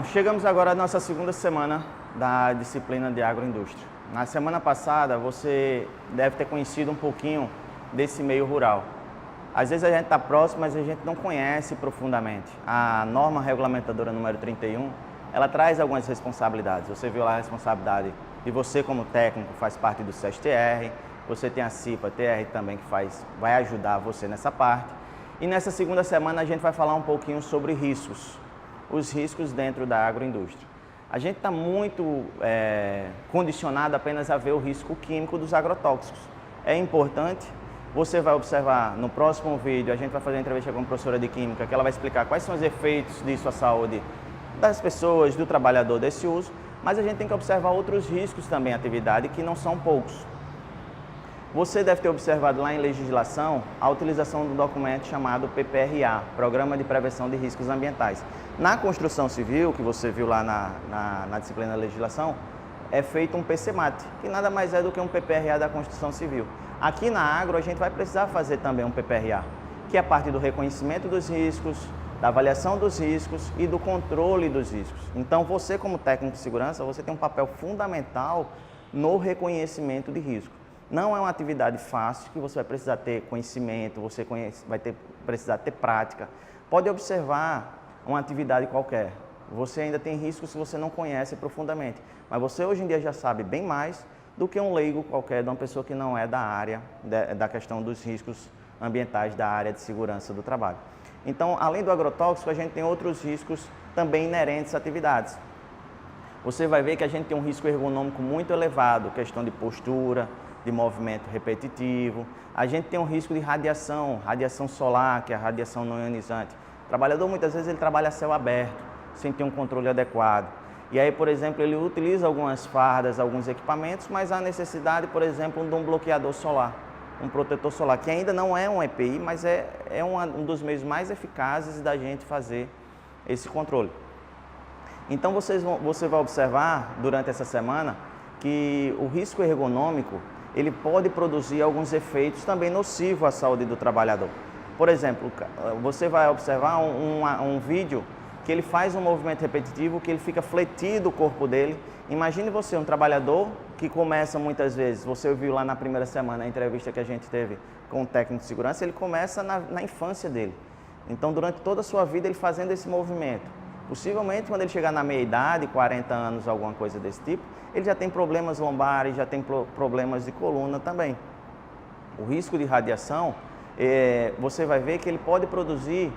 Bom, chegamos agora à nossa segunda semana da disciplina de agroindústria. Na semana passada, você deve ter conhecido um pouquinho desse meio rural. Às vezes a gente está próximo, mas a gente não conhece profundamente. A norma regulamentadora número 31, ela traz algumas responsabilidades. Você viu lá a responsabilidade de você como técnico, faz parte do SESTR, você tem a CIPA-TR também que vai ajudar você nessa parte. E nessa segunda semana a gente vai falar um pouquinho sobre riscos, os riscos dentro da agroindústria. A gente está muito condicionado apenas a ver o risco químico dos agrotóxicos. É importante, você vai observar no próximo vídeo, a gente vai fazer uma entrevista com uma professora de química, que ela vai explicar quais são os efeitos disso à saúde das pessoas, do trabalhador desse uso, mas a gente tem que observar outros riscos também à atividade, que não são poucos. Você deve ter observado lá em legislação a utilização do documento chamado PPRA, Programa de Prevenção de Riscos Ambientais. Na construção civil, que você viu lá na disciplina da legislação, é feito um PCMAT, que nada mais é do que um PPRA da construção civil. Aqui na agro, a gente vai precisar fazer também um PPRA, que é a parte do reconhecimento dos riscos, da avaliação dos riscos e do controle dos riscos. Então, você como técnico de segurança, você tem um papel fundamental no reconhecimento de risco. Não é uma atividade fácil, que você vai precisar ter conhecimento, vai precisar ter prática. Pode observar uma atividade qualquer. Você ainda tem riscos se você não conhece profundamente. Mas você hoje em dia já sabe bem mais do que um leigo qualquer, de uma pessoa que não é da área, da questão dos riscos ambientais da área de segurança do trabalho. Então, além do agrotóxico, a gente tem outros riscos também inerentes a atividades. Você vai ver que a gente tem um risco ergonômico muito elevado, questão de postura, de movimento repetitivo. A gente tem um risco de radiação solar, que é a radiação não ionizante. O trabalhador muitas vezes ele trabalha a céu aberto, sem ter um controle adequado. E aí, por exemplo, ele utiliza algumas fardas, alguns equipamentos, mas há necessidade, por exemplo, de um bloqueador solar, um protetor solar, que ainda não é um EPI, mas é um dos meios mais eficazes da gente fazer esse controle. Então, você vai observar durante essa semana que o risco ergonômico ele pode produzir alguns efeitos também nocivos à saúde do trabalhador. Por exemplo, você vai observar um vídeo que ele faz um movimento repetitivo, que ele fica fletido o corpo dele. Imagine você, um trabalhador que começa muitas vezes, você viu lá na primeira semana a entrevista que a gente teve com o técnico de segurança, ele começa na infância dele. Então, durante toda a sua vida, ele fazendo esse movimento. Possivelmente, quando ele chegar na meia-idade, 40 anos, alguma coisa desse tipo, ele já tem problemas lombares, já tem problemas de coluna também. O risco de radiação, você vai ver que ele pode produzir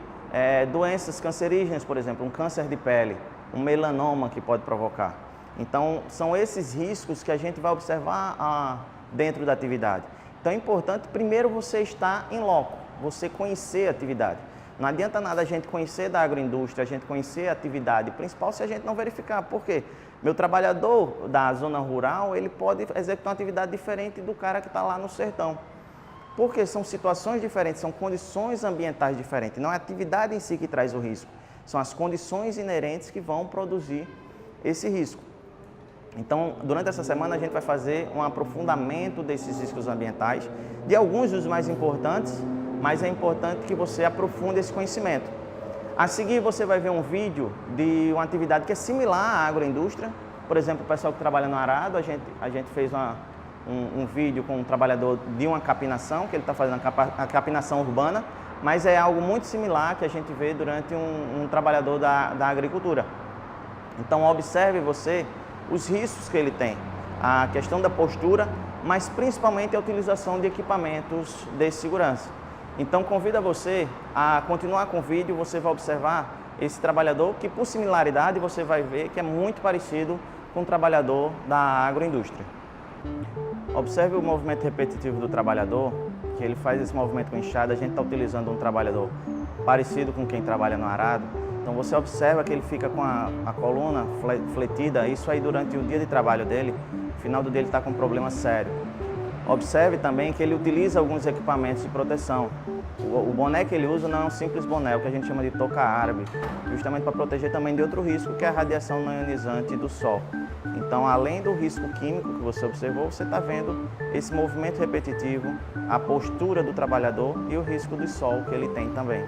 doenças cancerígenas, por exemplo, um câncer de pele, um melanoma que pode provocar. Então, são esses riscos que a gente vai observar dentro da atividade. Então, é importante, primeiro, você estar em loco, você conhecer a atividade. Não adianta nada a gente conhecer da agroindústria, a gente conhecer a atividade principal se a gente não verificar. Por quê? Meu trabalhador da zona rural, ele pode executar uma atividade diferente do cara que está lá no sertão. Porque são situações diferentes, são condições ambientais diferentes. Não é a atividade em si que traz o risco, são as condições inerentes que vão produzir esse risco. Então, durante essa semana, a gente vai fazer um aprofundamento desses riscos ambientais, de alguns dos mais importantes, mas é importante que você aprofunde esse conhecimento. A seguir, você vai ver um vídeo de uma atividade que é similar à agroindústria. Por exemplo, o pessoal que trabalha no arado, a gente fez um vídeo com um trabalhador de uma capinação, que ele está fazendo a capinação urbana, mas é algo muito similar que a gente vê durante um trabalhador da agricultura. Então, observe você os riscos que ele tem, a questão da postura, mas principalmente a utilização de equipamentos de segurança. Então, convido você a continuar com o vídeo, você vai observar esse trabalhador que, por similaridade, você vai ver que é muito parecido com o trabalhador da agroindústria. Observe o movimento repetitivo do trabalhador, que ele faz esse movimento com enxada. A gente está utilizando um trabalhador parecido com quem trabalha no arado. Então, você observa que ele fica com a coluna fletida, isso aí durante o dia de trabalho dele, no final do dia ele está com um problema sério. Observe também que ele utiliza alguns equipamentos de proteção. O boné que ele usa não é um simples boné, é o que a gente chama de touca árabe, justamente para proteger também de outro risco, que é a radiação não ionizante do sol. Então, além do risco químico que você observou, você está vendo esse movimento repetitivo, a postura do trabalhador e o risco do sol que ele tem também.